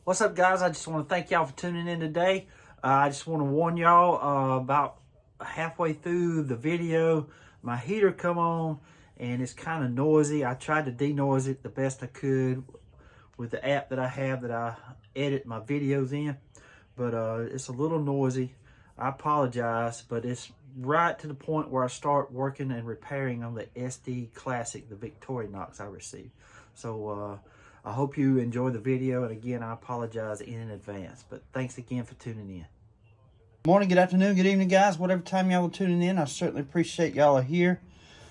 What's up, guys? I just want to thank y'all for tuning in today. I just want to warn y'all about halfway through the video, my heater come on and it's kind of noisy. I tried to denoise it the best I could with the app that I have that I edit my videos in, but it's a little noisy. I apologize, but it's right to the point where I start working and repairing on the SD Classic, the Victorinox I received. So I hope you enjoy the video, and again, I apologize in advance, but thanks again for tuning in. Morning, good afternoon, good evening, guys. Whatever time y'all are tuning in, I certainly appreciate y'all are here.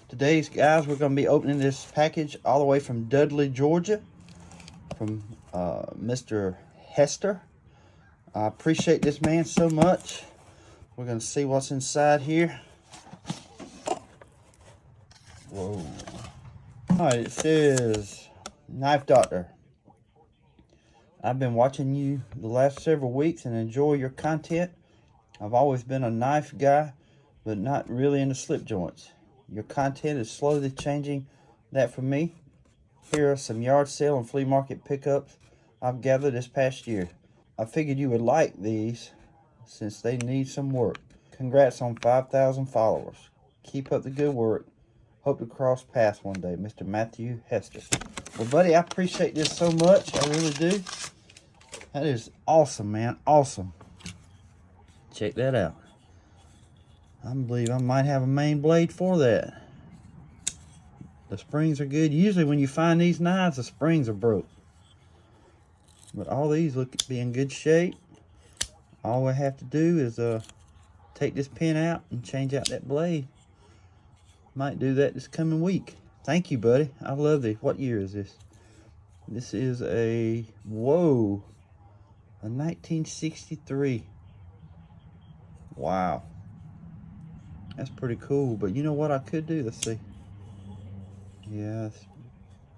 Today, guys, we're going to be opening this package all the way from Dudley, Georgia, from Mr. Hester. I appreciate this man so much. We're going to see what's inside here. Whoa. All right, it says, Knife Doctor. I've been watching you the last several weeks and enjoy your content. I've always been a knife guy, but not really into slip joints. Your content is slowly changing that for me. Here are some yard sale and flea market pickups I've gathered this past year. I figured you would like these since they need some work. Congrats on 5,000 followers. Keep up the good work. Hope to cross paths one day, Mr. Matthew Hester. Well, buddy, I appreciate this so much. I really do. That is awesome, man. Awesome. Check that out. I believe I might have a main blade for that. The springs are good. Usually when you find these knives, the springs are broke. But all these look to be in good shape. All I have to do is take this pin out and change out that blade. Might do that this coming week. Thank you, buddy. I love these. What year is this? This is a 1963. Wow. That's pretty cool. But you know what I could do? Let's see. Yeah,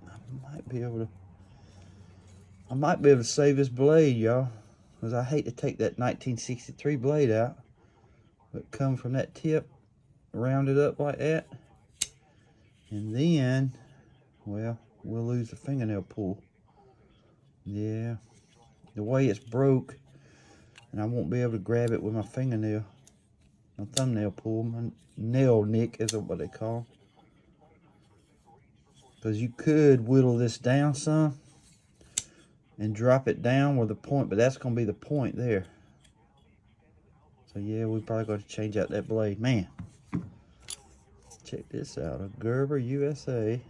I might be able to save this blade, y'all. Because I hate to take that 1963 blade out. But come from that tip, round it up like that. And then, well, we'll lose the fingernail pull. Yeah. The way it's broke, and I won't be able to grab it with my fingernail. My thumbnail pull, my nail nick is what they call. Because you could whittle this down some and drop it down with the point, but that's going to be the point there. So yeah, we probably got to change out that blade. Man, check this out, a Gerber USA.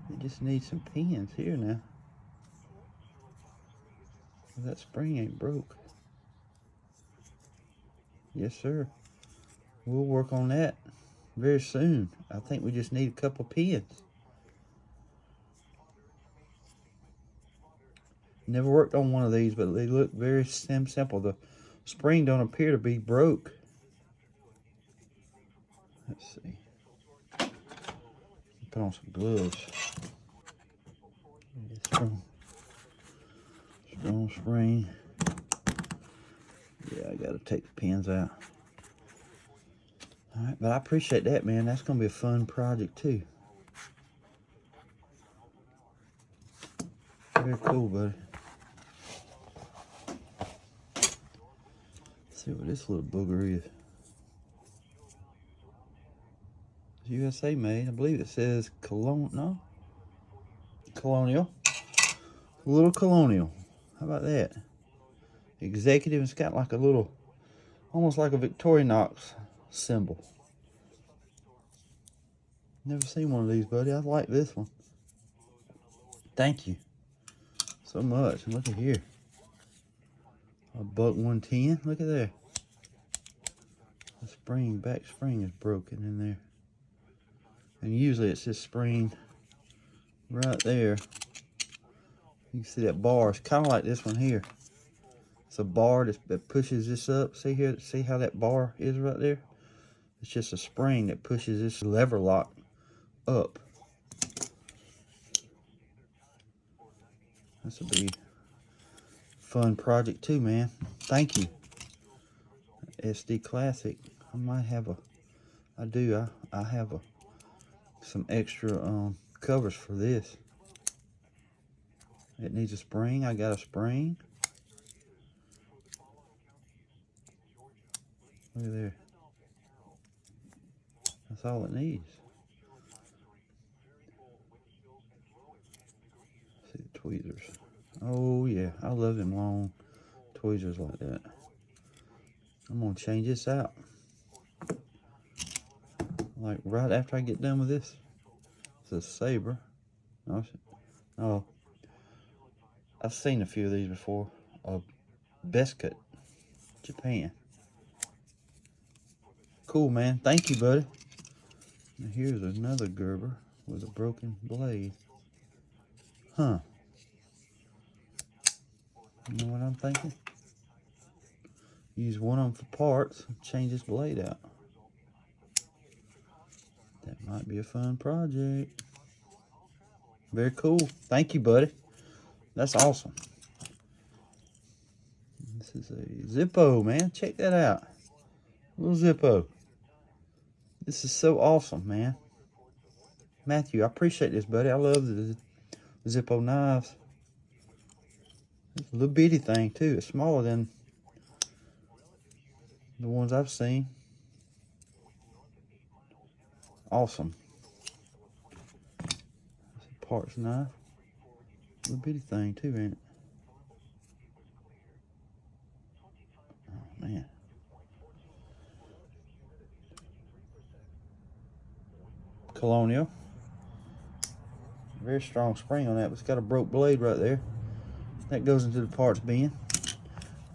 It just needs some pins here now. That spring ain't broke. Yes, sir. We'll work on that very soon. I think we just need a couple pins. Never worked on one of these, but they look very simple. The spring don't appear to be broke. Let's see. Put on some gloves. Strong spring. Yeah, I gotta take the pins out. All right, but I appreciate that, man. That's gonna be a fun project too. Very cool, buddy. Let's see what this little booger is. It's USA made. I believe it says Colonial. A little Colonial. How about that? Executive. It's got like a little, almost like a Victorinox symbol. Never seen one of these, buddy. I like this one. Thank you so much. And look at here. A buck 110. Look at there. The spring, back spring is broken in there. And usually it's this spring right there. You can see that bar. It's kind of like this one here. It's a bar that pushes this up. See here? See how that bar is right there? It's just a spring that pushes this lever lock up. This will be a fun project too, man. Thank you. SD Classic. I might have a, I have some extra covers for this. It needs a spring. I got a spring. Look at there. That's all it needs. See the tweezers. Oh yeah, I love them long tweezers like that. I'm gonna change this out. Like right after I get done with this. It's a saber. Oh, I've seen a few of these before. Best Cut, Japan. Cool, man. Thank you, buddy. And here's another Gerber with a broken blade. Huh. You know what I'm thinking? Use one of them for parts, change this blade out. That might be a fun project. Very cool. Thank you, buddy. That's awesome. This is a Zippo, man. Check that out. Little Zippo. This is so awesome, man. Matthew, I appreciate this, buddy. I love the Zippo knives. It's a little bitty thing, too. It's smaller than the ones I've seen. Awesome. It's a parts knife. Little bitty thing, too, ain't it? Oh, man. Colonial. Very strong spring on that, but it's got a broke blade right there. That goes into the parts bin.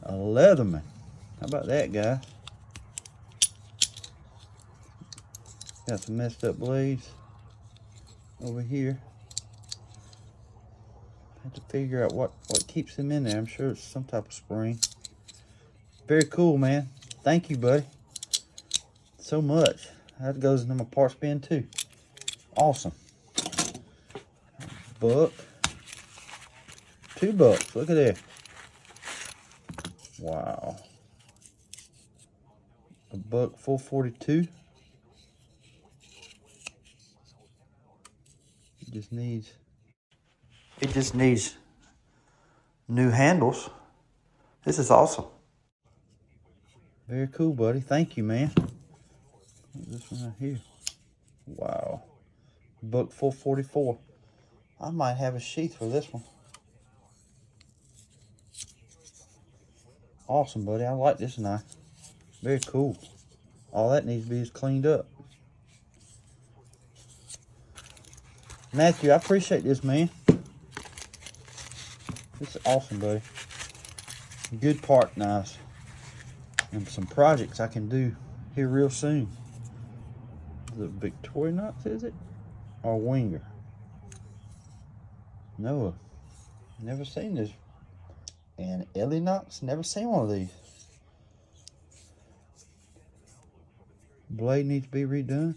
A Leatherman. How about that, guys? Got some messed up blades over here. Have to figure out what keeps them in there. I'm sure it's some type of spring. Very cool, man. Thank you, buddy. So much. That goes into my parts bin too. Awesome. Buck. $2. Look at that. Wow. A buck 442. It just needs new handles. This is awesome. Very cool, buddy. Thank you, man. This one right here. Wow. Buck 444. I might have a sheath for this one. Awesome, buddy. I like this knife. Very cool. All that needs to be is cleaned up. Matthew, I appreciate this, man. This is awesome, buddy. Good part knives. And some projects I can do here real soon. The Victorinox, is it? Or Winger? Noah. Never seen this. And Elox, never seen one of these. Blade needs to be redone.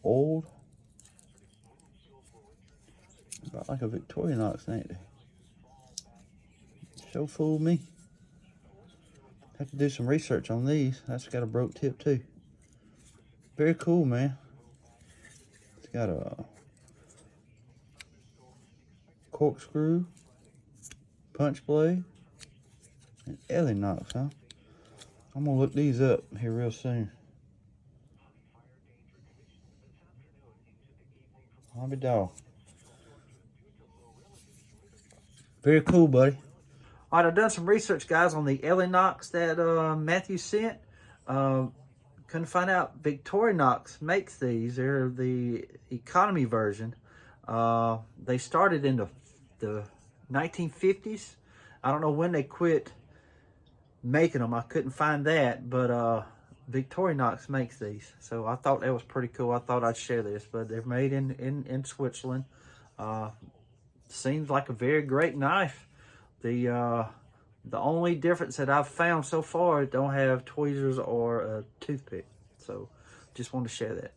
Old. About like a Victorinox, ain't they? So fooled me. Have to do some research on these. That's got a broke tip too. Very cool, man. It's got a corkscrew, punch blade, and Elox, huh? I'm gonna look these up here real soon. I'll be dog. Very cool, buddy. All right, I've done some research, guys, on the Elox that Matthew sent. Couldn't find out Victorinox makes these. They're the economy version. They started in the 1950s. I don't know when they quit making them. I couldn't find that, but Victorinox makes these. So I thought that was pretty cool. I thought I'd share this, but they're made in Switzerland. Seems like a very great knife. The only difference that I've found so far, it don't have tweezers or a toothpick. So just wanted to share that.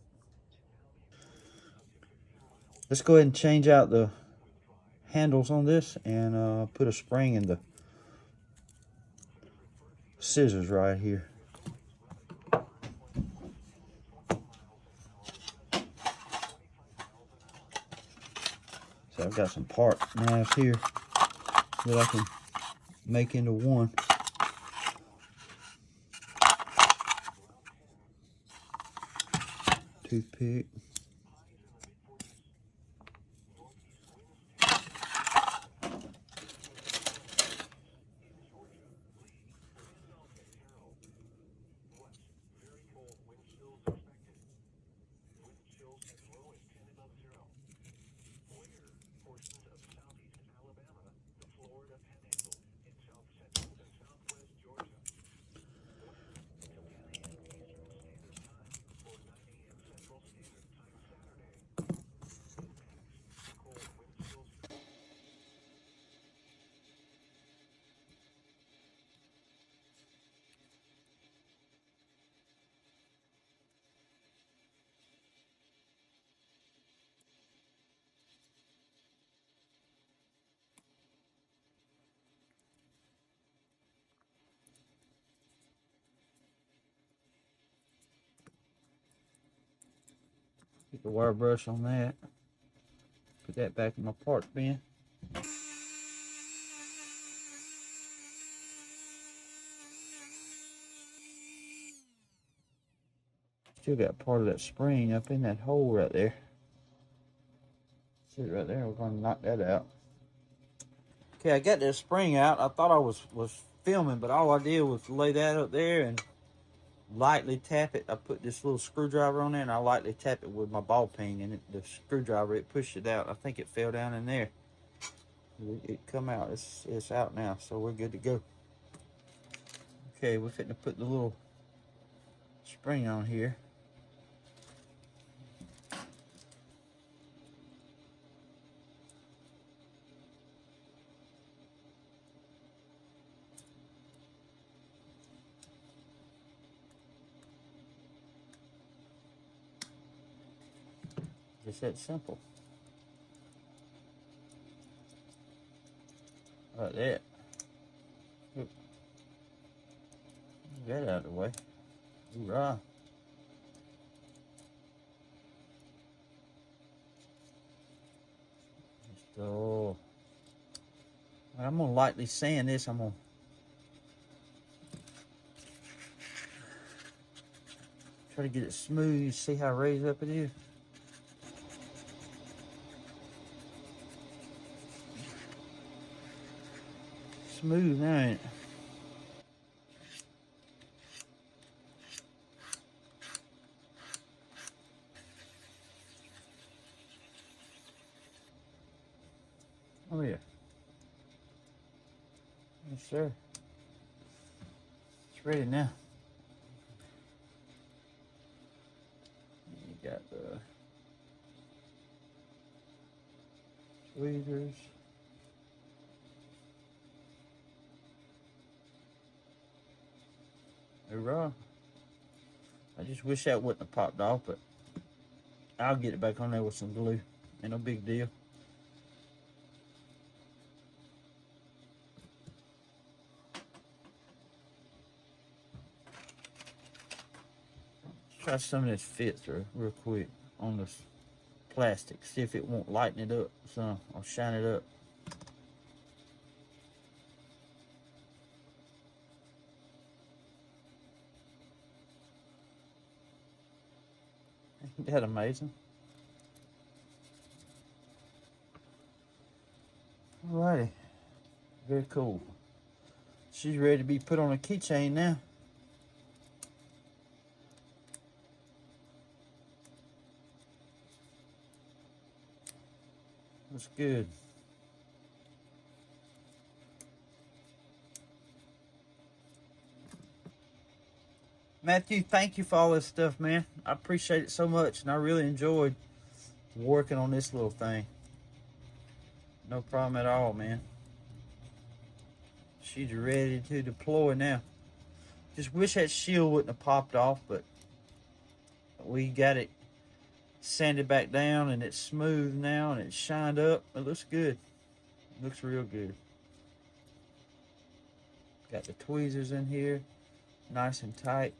Let's go ahead and change out the handles on this and put a spring in the scissors right here. So I've got some part knives here that I can make into one. Toothpick. Get the wire brush on that. Put that back in my parts bin. Still got part of that spring up in that hole right there. See it right there. We're going to knock that out. Okay, I got that spring out. I thought I was filming, but all I did was lay that up there and lightly tap it. I put this little screwdriver on there and I lightly tap it with my ball peen, and the screwdriver, it pushed it out. I think it fell down in there. It come out. It's out now, so we're good to go. Okay, we're fitting to put the little spring on here. Just that simple. Like that. Get that out of the way. Hoorah. So, I'm going to lightly sand this. I'm going to try to get it smooth. See how raised up it is. Smooth now, ain't it? Oh yeah. Yes, sir. It's ready now. You got the tweezers. Hoorah. I just wish that wouldn't have popped off, but I'll get it back on there with some glue. Ain't no big deal. Let's try some of this fit through real quick on this plastic. See if it won't lighten it up some. I'll shine it up. Ain't that amazing? Alrighty. Very cool. She's ready to be put on a keychain now. Looks good. Matthew, thank you for all this stuff, man. I appreciate it so much, and I really enjoyed working on this little thing. No problem at all, man. She's ready to deploy now. Just wish that shield wouldn't have popped off, but we got it sanded back down, and it's smooth now, and it's shined up. It looks good. It looks real good. Got the tweezers in here, nice and tight.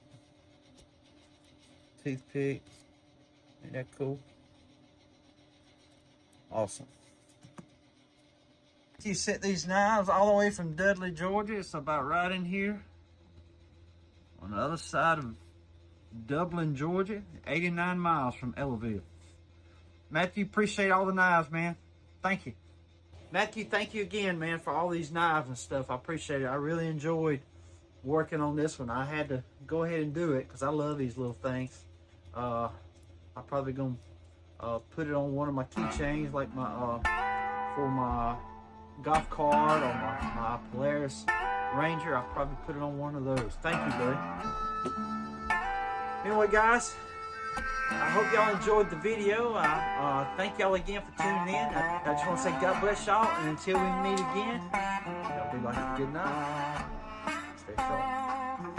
Toothpick. Ain't that cool? Awesome. You sent these knives all the way from Dudley, Georgia. It's about right in here on the other side of Dublin, Georgia, 89 miles from Ellaville. Matthew, appreciate all the knives, man. Thank you. Matthew, thank you again, man, for all these knives and stuff. I appreciate it. I really enjoyed working on this one. I had to go ahead and do it because I love these little things. I'm probably going to put it on one of my keychains, like my for my golf cart or my Polaris Ranger. I'll probably put it on one of those. Thank you, buddy. Anyway, guys, I hope y'all enjoyed the video. Thank y'all again for tuning in. I just want to say God bless y'all, and until we meet again, y'all be like a good night. Stay strong.